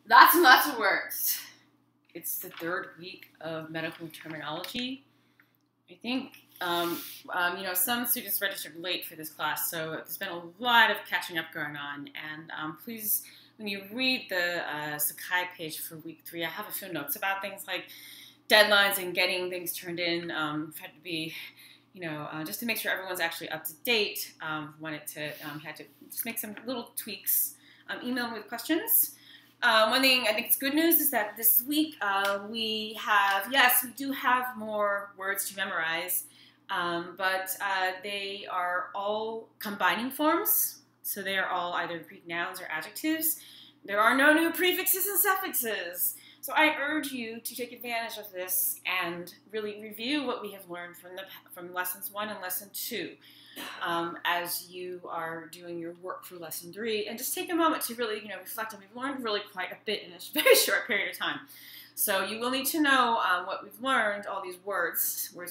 Lots and lots of words. It's the third week of medical terminology. I think, some students registered late for this class, so there's been a lot of catching up going on. And please, when you read the Sakai page for week 3, I have a few notes about things like deadlines and getting things turned in. Had to be, just to make sure everyone's actually up to date. Had to just make some little tweaks. Email me with questions. One thing I think is good news is that this week we do have more words to memorize, but they are all combining forms. So they are all either Greek nouns or adjectives. There are no new prefixes and suffixes. So I urge you to take advantage of this and really review what we have learned from lessons 1 and lesson 2 as you are doing your work for lesson 3, and just take a moment to really reflect. And we've learned really quite a bit in a very short period of time. So you will need to know what we've learned, all these words, for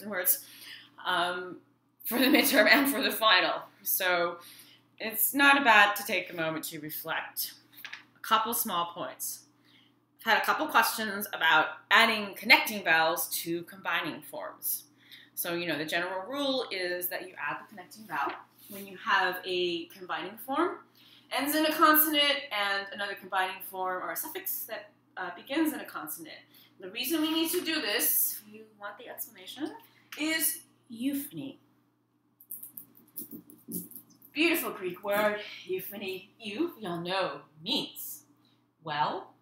the midterm and for the final. So it's not bad to take a moment to reflect. A couple small points. Had a couple questions about adding connecting vowels to combining forms. So, the general rule is that you add the connecting vowel when you have a combining form, ends in a consonant, and another combining form or a suffix that begins in a consonant. The reason we need to do this, if you want the explanation, is euphony. Beautiful Greek word, euphony. Y'all know, means well,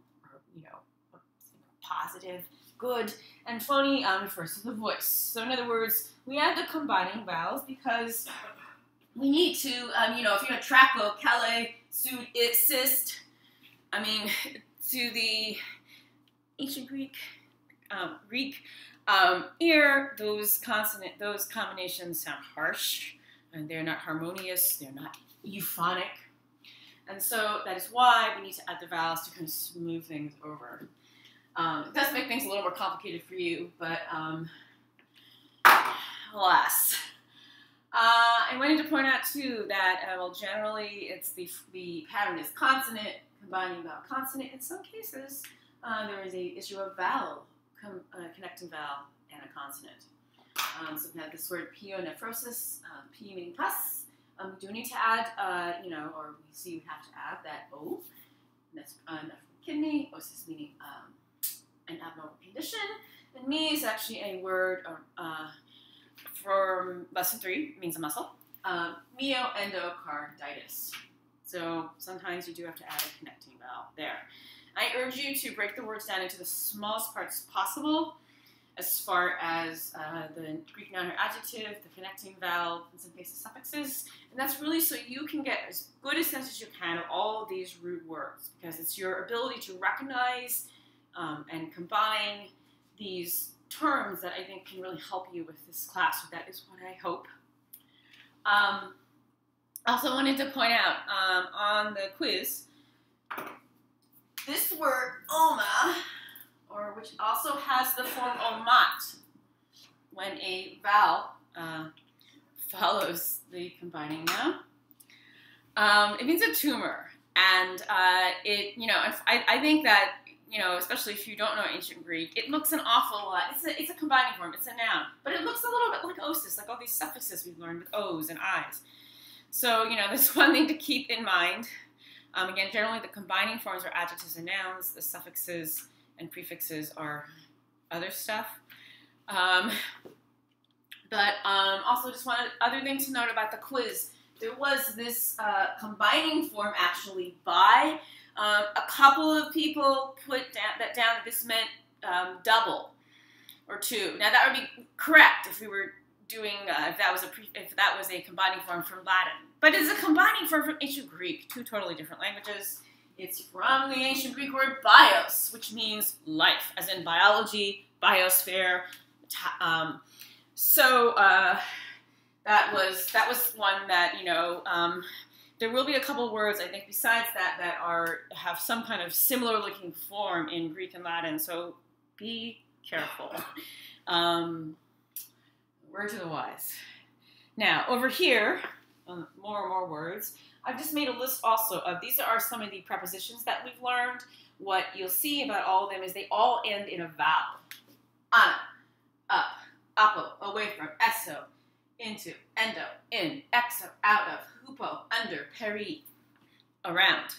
positive, good, and phony refers to the voice. So in other words, we add the combining vowels because we need to, if you're going to traco, kale, sud, it, sist, to the ancient Greek ear, those combinations sound harsh, and they're not harmonious, they're not euphonic. And so that is why we need to add the vowels to kind of smooth things over. It does make things a little more complicated for you, but alas. I wanted to point out too that, generally it's the pattern is consonant, combining vowel consonant. In some cases, there is a issue of vowel, connecting vowel and a consonant. So we have this word pionephrosis, P meaning pus. We do need to add, or we see we have to add that O. That's kidney, osis meaning an abnormal condition. And me is actually a word from lesson 3, means a muscle. Myoendocarditis. So sometimes you do have to add a connecting vowel there. I urge you to break the words down into the smallest parts possible, as far as the Greek noun or adjective, the connecting vowel, in some cases suffixes. And that's really so you can get as good a sense as you can of all of these root words, because it's your ability to recognize and combine these terms that I think can really help you with this class. So that is what I hope. Also wanted to point out on the quiz, this word oma, or which also has the form omat, when a vowel follows the combining noun, it means a tumor. And I think that, especially if you don't know ancient Greek, it looks an awful lot. It's a combining form, it's a noun, but it looks a little bit like osis, like all these suffixes we've learned with O's and I's. So, that's one thing to keep in mind. Again, generally the combining forms are adjectives and nouns, the suffixes and prefixes are other stuff. Also just other thing to note about the quiz, there was this combining form actually by a couple of people put down that this meant double or two. Now that would be correct if we were doing if that was a combining form from Latin, but it's a combining form from ancient Greek, 2 totally different languages. It's from the ancient Greek word bios, which means life, as in biology, biosphere. That was one that there will be a couple words, I think, besides that have some kind of similar looking form in Greek and Latin, so be careful. Word to the wise. Now, over here, more and more words, I've just made a list also of, these are some of the prepositions that we've learned. what you'll see about all of them is they all end in a vowel. Ana, up, apo, away from, eso, into, endo, in, exo, out of, hupo, under, peri, around.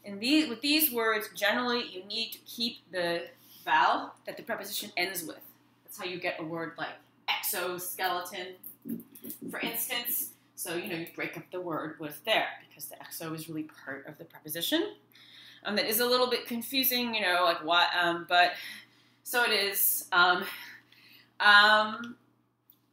And with these words, generally you need to keep the vowel that the preposition ends with. That's how you get a word like exoskeleton, for instance. So, you break up the word with there because the exo is really part of the preposition. That is a little bit confusing, like what, but so it is.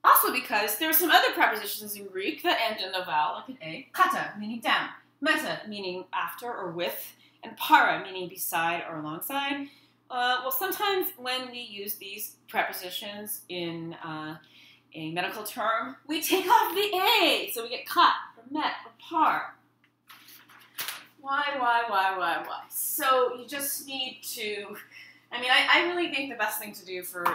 Also because there are some other prepositions in Greek that end in a vowel, like an A. Kata, meaning down. Meta, meaning after or with. And para, meaning beside or alongside. Well, sometimes when we use these prepositions in a medical term, we take off the A. So we get kat, or met, or par. Why? So you just need to, I really think the best thing to do for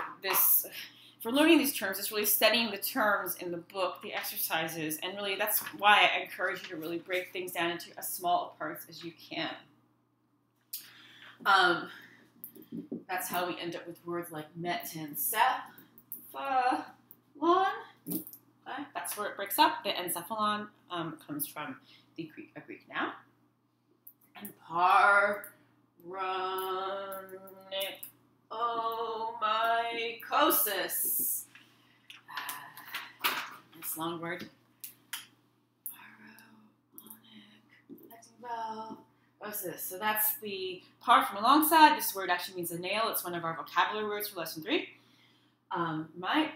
learning these terms is really studying the terms in the book, the exercises, and really that's why I encourage you to really break things down into as small parts as you can. That's how we end up with words like metin, sep, fa, lon. Okay, that's where it breaks up. The encephalon comes from the Greek, a Greek noun. And paronychomycosis. Nice long word. Paronychomycosis. So that's the par from alongside. This word actually means a nail. It's one of our vocabulary words for lesson 3. Myc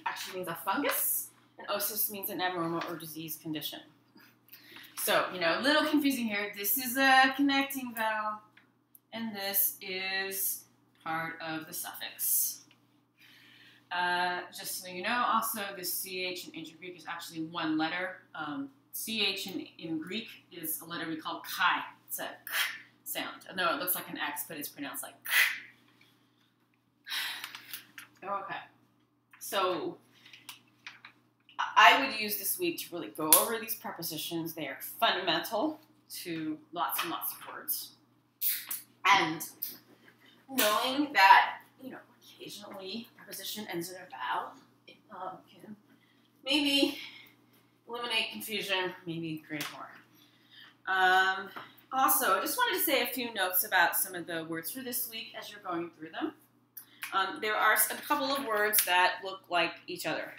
actually means a fungus, and osis means an abnormal or disease condition. So, a little confusing here. This is a connecting vowel, and this is part of the suffix. Just so you know, also, this CH in ancient Greek is actually one letter. CH in Greek is a letter we call chi. It's a k sound. I know it looks like an X, but it's pronounced like k. Okay. So, I would use this week to really go over these prepositions. They are fundamental to lots and lots of words. And knowing that, occasionally a preposition ends in a vowel, it can maybe eliminate confusion, maybe create more. Also, I just wanted to say a few notes about some of the words for this week as you're going through them. There are a couple of words that look like each other.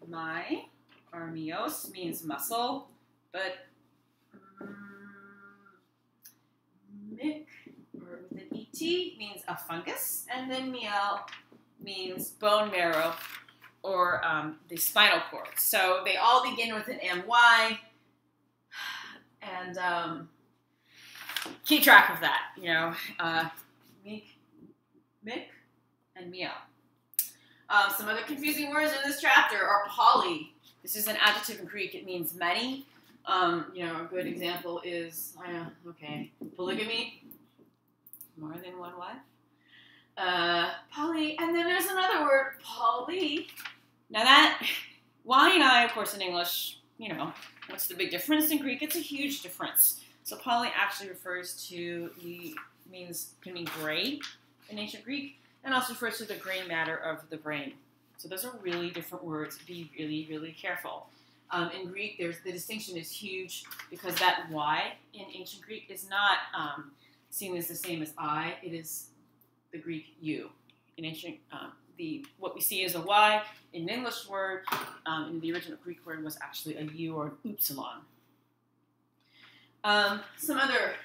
My, or mios, means muscle, but mic, or with an ET, means a fungus, and then miel means bone marrow, or the spinal cord. So they all begin with an MY, and keep track of that, mic, and miel. Some other confusing words in this chapter are poly. This is an adjective in Greek. It means many. A good example is, polygamy, more than one wife. Poly, and then there's another word, poly. Now that, Y and I, of course, in English, what's the big difference? In Greek, it's a huge difference. So poly actually refers to can mean gray in ancient Greek, and also refers to the gray matter of the brain. So those are really different words. Be really, really careful. In Greek, the distinction is huge because that Y in ancient Greek is not seen as the same as I. It is the Greek U. In ancient, what we see as a Y in an English word, in the original Greek word was actually a U or an upsilon. Some other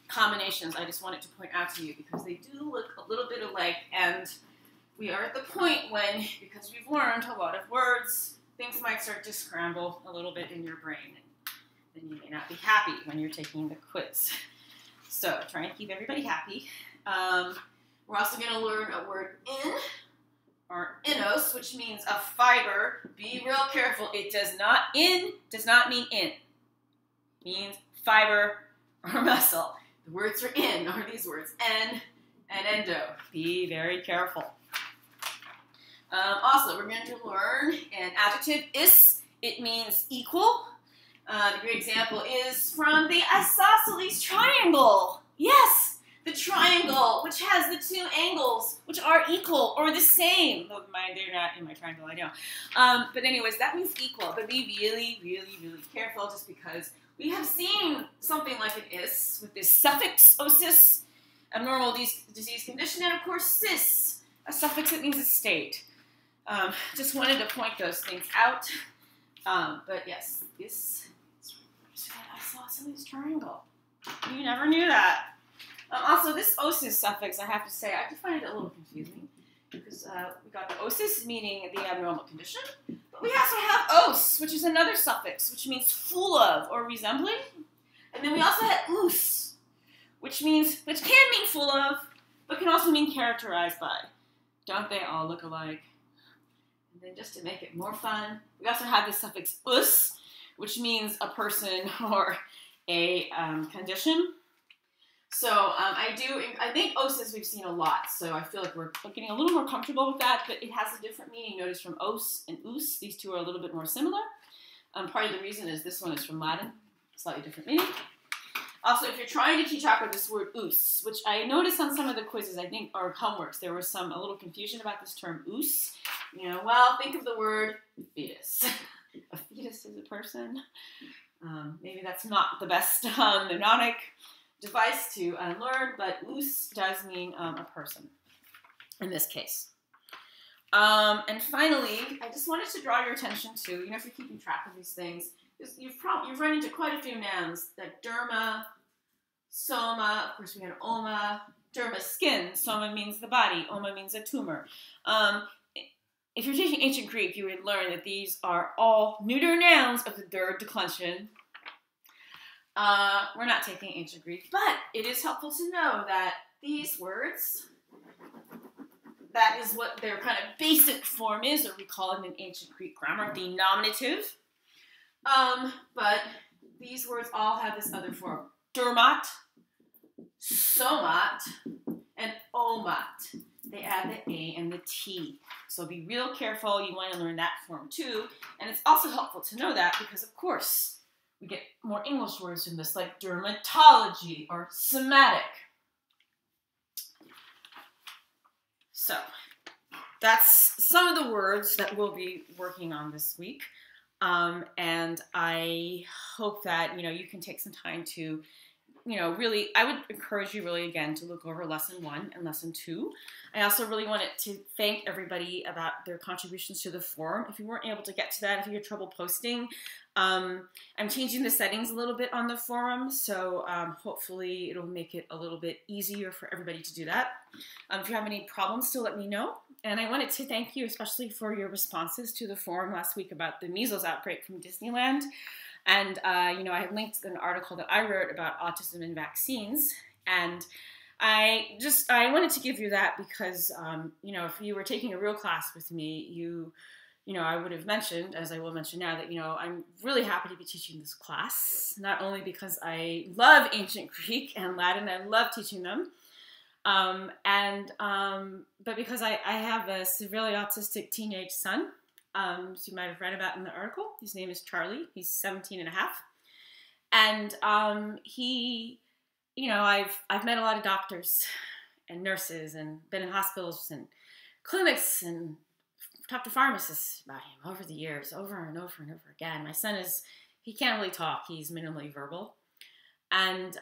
combinations I just wanted to point out to you because they do look a little bit alike, and we are at the point when, because we've learned a lot of words, things might start to scramble a little bit in your brain, and then you may not be happy when you're taking the quiz. So try and keep everybody happy. We're also going to learn a word in, or inos, which means a fiber. Be real careful. It does not mean in. It means fiber or muscle. The words for in are these words, en and endo. Be very careful. Also, we're going to learn an adjective, is. It means equal. A great example is from the isosceles triangle. Yes, the triangle, which has the two angles, which are equal or the same. Oh, they're not in my triangle, I know. But anyways, that means equal. But be really, really, really careful, just because we have seen something like an is with this suffix osis, abnormal disease condition, and of course cis, a suffix that means a state. Just wanted to point those things out. But yes, this is an isosceles triangle. You never knew that. Also, this osis suffix, I have to say, I do find it a little confusing, because we got the osis, meaning the abnormal condition, but we also have os, which is another suffix, which means full of or resembling. And then we also had us, which can mean full of, but can also mean characterized by. Don't they all look alike? And then just to make it more fun, we also have the suffix us, which means a person or a condition. So I think osis we've seen a lot, so I feel like we're getting a little more comfortable with that, but it has a different meaning. Notice from os and us, these two are a little bit more similar. Part of the reason is this one is from Latin, slightly different meaning. Also, if you're trying to keep track of this word us, which I noticed on some of the quizzes, I think, or homeworks, there was a little confusion about this term us. Well, think of the word fetus. A fetus is a person. Maybe that's not the best mnemonic device to learn, but us does mean a person in this case. And finally, I just wanted to draw your attention to, if you're keeping track of these things, you've run into quite a few nouns, like derma, soma, of course we had oma, derma, skin, soma means the body, oma means a tumor. If you're teaching ancient Greek, you would learn that these are all neuter nouns of the third declension. We're not taking ancient Greek, but it is helpful to know that these words, that is what their kind of basic form is, or we call it in ancient Greek grammar the nominative. But these words all have this other form. Dermat, somat, and omat. They add the A and the T. So be real careful. You want to learn that form too. And it's also helpful to know that because, of course, we get more English words from this, like dermatology or somatic. So that's some of the words that we'll be working on this week. And I hope that, you can take some time to, really, I would encourage you really, again, to look over Lesson 1 and Lesson 2. I also really wanted to thank everybody about their contributions to the forum. If you weren't able to get to that, if you had trouble posting, I'm changing the settings a little bit on the forum, so hopefully it'll make it a little bit easier for everybody to do that. If you have any problems, still let me know. And I wanted to thank you especially for your responses to the forum last week about the measles outbreak from Disneyland. And, I had linked an article that I wrote about autism and vaccines. And I wanted to give you that because, if you were taking a real class with me, I would have mentioned, as I will mention now, that, I'm really happy to be teaching this class, not only because I love ancient Greek and Latin, I love teaching them, but because I have a severely autistic teenage son, as you might have read about in the article. His name is Charlie. He's 17 and a half. And I've met a lot of doctors and nurses and been in hospitals and clinics and talked to pharmacists about him over the years, over and over and over again. My son he can't really talk. He's minimally verbal. And,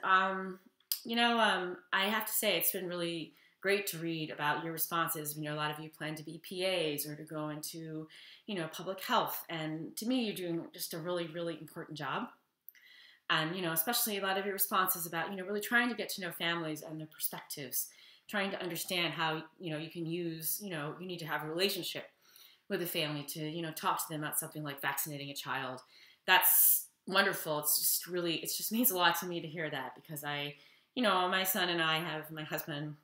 I have to say it's been really great to read about your responses. A lot of you plan to be PAs or to go into, public health. And to me, you're doing just a really, really important job. And, especially a lot of your responses about, really trying to get to know families and their perspectives, trying to understand how, you can use, you need to have a relationship with a family to, talk to them about something like vaccinating a child. That's wonderful. It just means a lot to me to hear that because my son and my husband,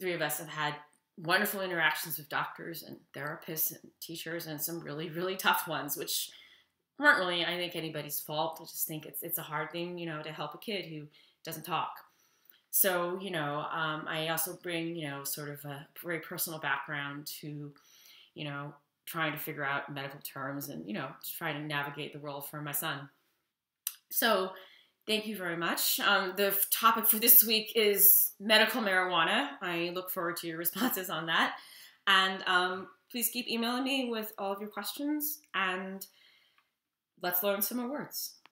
three of us have had wonderful interactions with doctors and therapists and teachers and some really, really tough ones, which weren't really, I think, anybody's fault. I just think it's a hard thing, to help a kid who doesn't talk. So, I also bring, sort of a very personal background to, trying to figure out medical terms and, to try to navigate the world for my son. So thank you very much. The topic for this week is medical marijuana. I look forward to your responses on that. And please keep emailing me with all of your questions, and let's learn some more words.